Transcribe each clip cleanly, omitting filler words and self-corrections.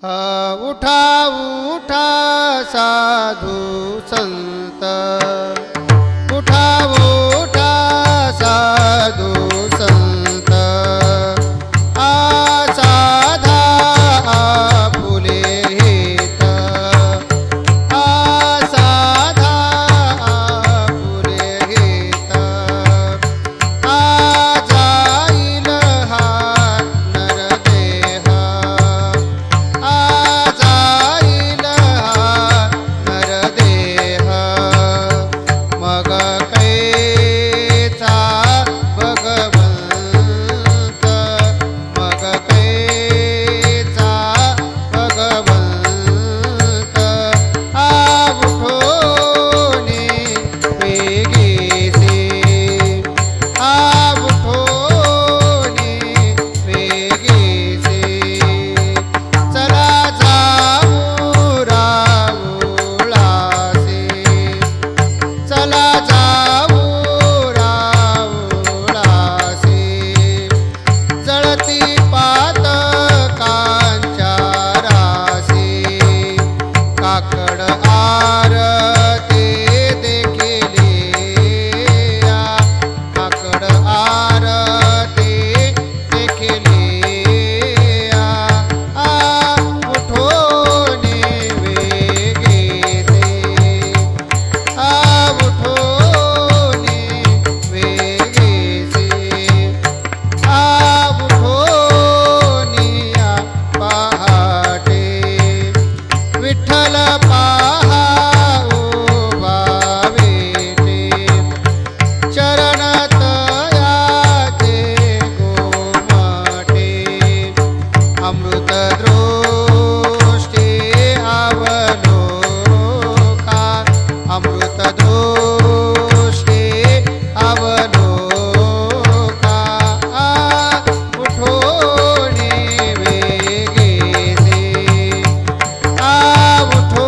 उठा उठा साधू संत, उठा उठा साधू संत, साधा आपुले हित, साधा आपुले हित, जाईल हा नरदेह, जाईल हा नरदेह, मग कैचा भगवंत, मग कैचा भगवंत, उठोनी वेगीसे, उठोनी वेगीसे, चला जाऊ राऊळासे, चला जाऊ राऊळासे, जळती पातकांच्या रासे, काकड आरते देखिले, काकड आरते देखिले, उठोनी वेगेसे, उठोनी वेगेसे, उठोनी पहाटे, विठ्ठल पाहा उभा वेटे, चरण तयाचे गोमटे, अमृत दृष्टी अवलोका, अमृत दृष्टी अवलोका, उठोनी वेगेसे, उठो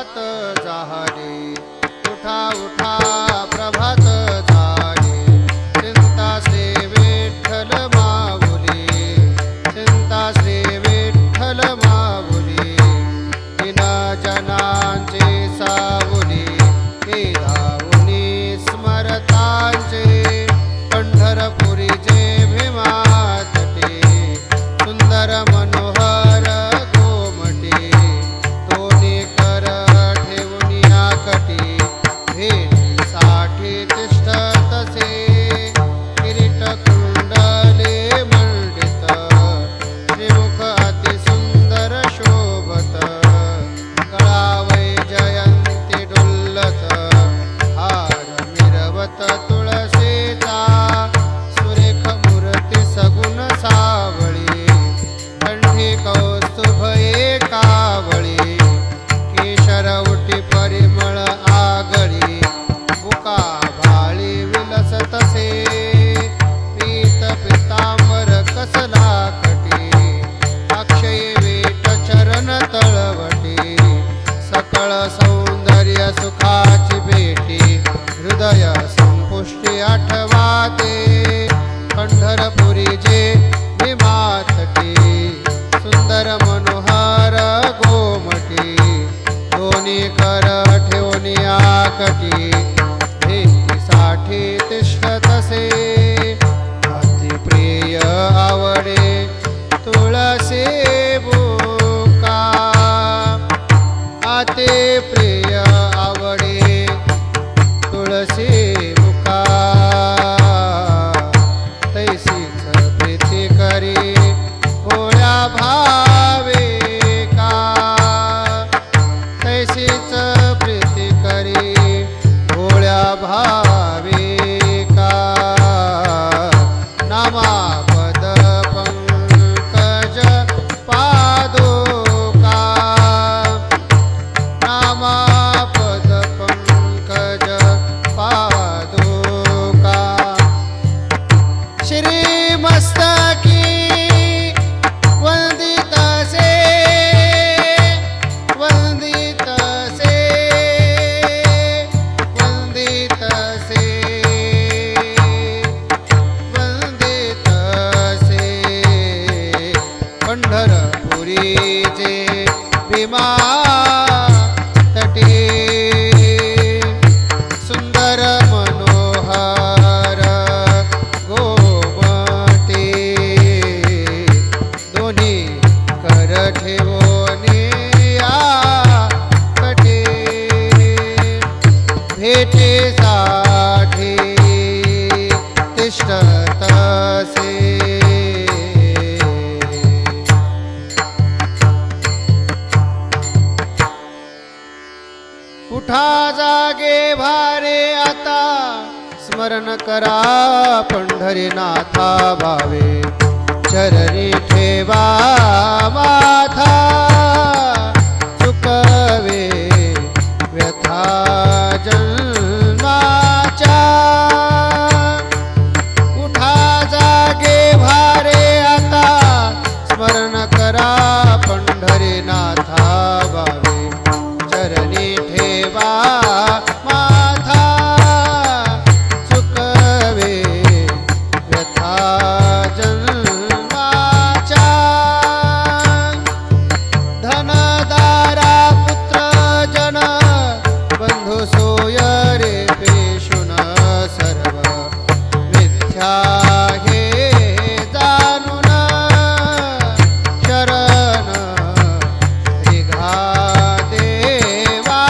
प्रभात झाले, उठा उठा प्रभात झाले. चिंता श्री विठ्ठल माऊली, चिंता श्री विठ्ठल माऊली. दिन जनांचे सावली, हे धावुनी स्मरतांचे. पंढरपुरीचे भीमा तटे, सुंदर मनोहर गोमटे. दोन्ही कर ठेवून आकटी, भेटीसाठी तिष्ठतसे. किरीट कुंडले मंडित, श्रीमुख अति सुंदर शोभत. गळावै जयंती डुल्लत, हार मिरवत तुळशीचा. सुरेख मूर्ती सगुण सावळी, कंठी कौस्तुभ एकावळी. केशर उटी परिमळ आगळी, बुका भाळी विलसतसे. पीत पितांबर कसला कटी, अक्षयी वेट चरण तळवटी. सकळ सौंदर्य सुखाची भेटी, हृदय संपुष्टी आठवाते. पंढरपुरीचे भीमातटी, सुंदर मनोहर गोमटी. दोन्ही कर ठेवून आकटी, भेटीसाठी तिष्ठतसे. अति प्रिय आवडे तुळशी बुका, अति प्रिय आवडे तुळशी बुका. तैसीच प्रीती करी भोळ्या भाविका, तैसीच प्रीती करी भोळ्या भाविका. नामापद पंकज पादुका, नामापद पंकज पादुका. श्री मस्तकी वंदितसे, वंदितसे, वंदितसे, वंदितसे. पंढरपुरीचे भीमा तटे, सुंदर मनोहर गोमटे. दोन्ही कर ठेवून आकटी, भेटीसाठी तिष्ठतसे. उठा जागे भारे आता, स्मरण करा पंढरीनाथा भावे. चरणी ठेवा माथा, चुकवे व्यथा जन्माच्या. उठा जागे भारे आता, स्मरण करा पंढरीनाथा भावे. चरणी ठेवा माथा, चुकवे व्यथा जन्माच्या. धनदारा पुत्र जन, बंधू सोय रे पेशुन. सर्व मिथ्या हे जाणून, शरण निघा देवासी.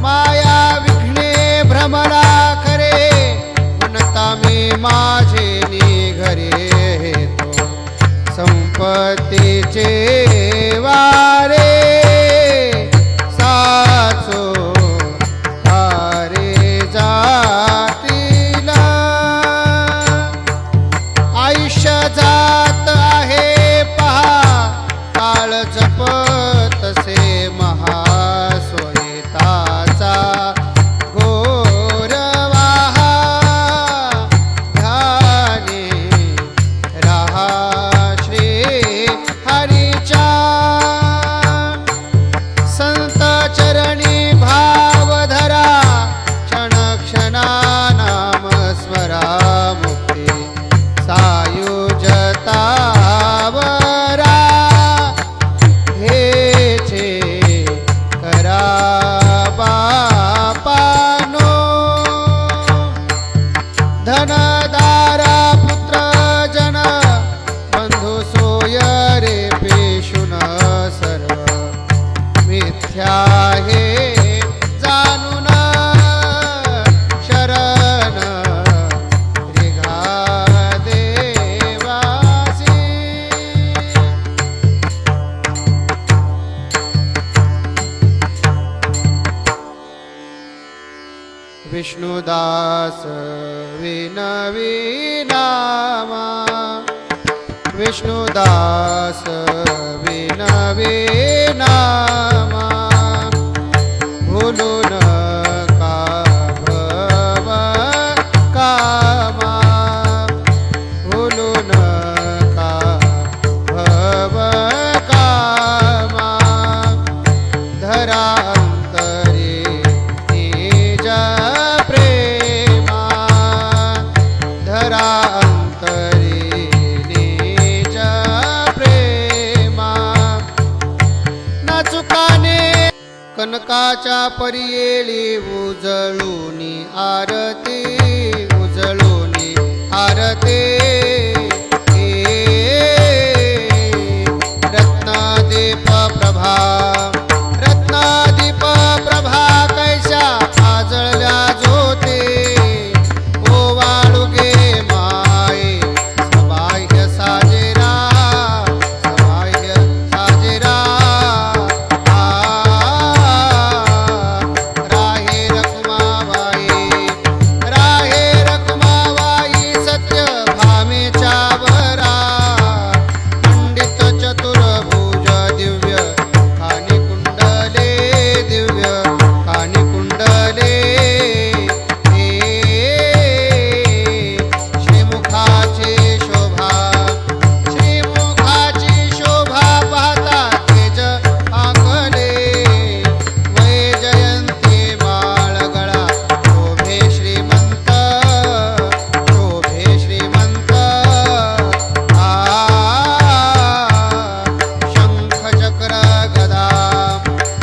माया विघ्ने भ्रमरा करे, म्हणता मी माझे निघरे. हेतो संपत्तीचे वारे, साचो कारे जातील. आयुष्य जात आहे पहा, काळ जपतसे महास्वहिताचा. घोरवाहा ध्यानी रहा श्री हरीच्या. तेथे आहे जाणून शरण निघा देवासी. विष्णुदास विनवी नामा, विष्णुदास विनवी नामा, भूलू नका भव कामा, भूलू नका भव कामा. धरा अंतरी निज प्रेमा, धरा अंतरी निज प्रेमा. ना चुकाने कनकाच्या परियेळी उजळूनी आरती, उजळूनी आरती. रत्नदीप प्रभा, रत्नदीप प्रभा कैशा आजळल्या ज्योती. ओवाळुगे माये सबाह्य साजेरा, सबाह्य साजेरा. राहे रखुमाबाई, राहे रखुमाबाई सत्य भामेच्या वरा. पंडित चतुर्भुज दिव्य कानी कुंडले, दिव्य कानी कुंडले. श्रीमुखाची शोभा, श्रीमुखाची शोभा पाहता तेज आंगले. वैजयंती बाळगळा शोभे श्रीमंत, शोभे श्रीमंत. शंख चक्र गदा,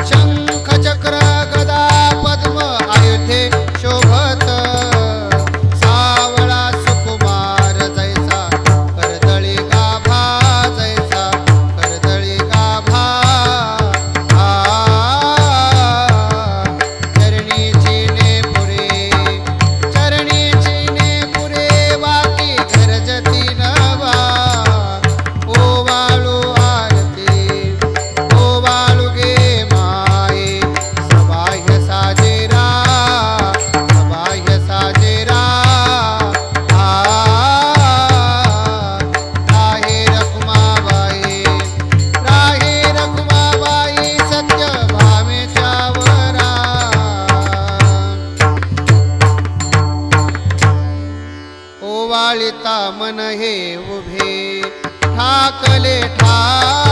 शंख चक्र गदा पद्म आयुधे शोभत. सावळा सुकुमार जैसा कर्दळी गाभा, जैसा कर्दळी गाभा. चरणीची ने पुरे, चरणीची ने पुरे वाकी गरजती नवा. ओवाळू आरती, ओवाळू गे माये सबाह्य साजेरा, सबाह्य साजेरा. राहे रखुमाबाई, राहे रखुमाबाई सत्य भामेच्या वरा. ओवाळिता मन हे उभे ठाकले ठाक,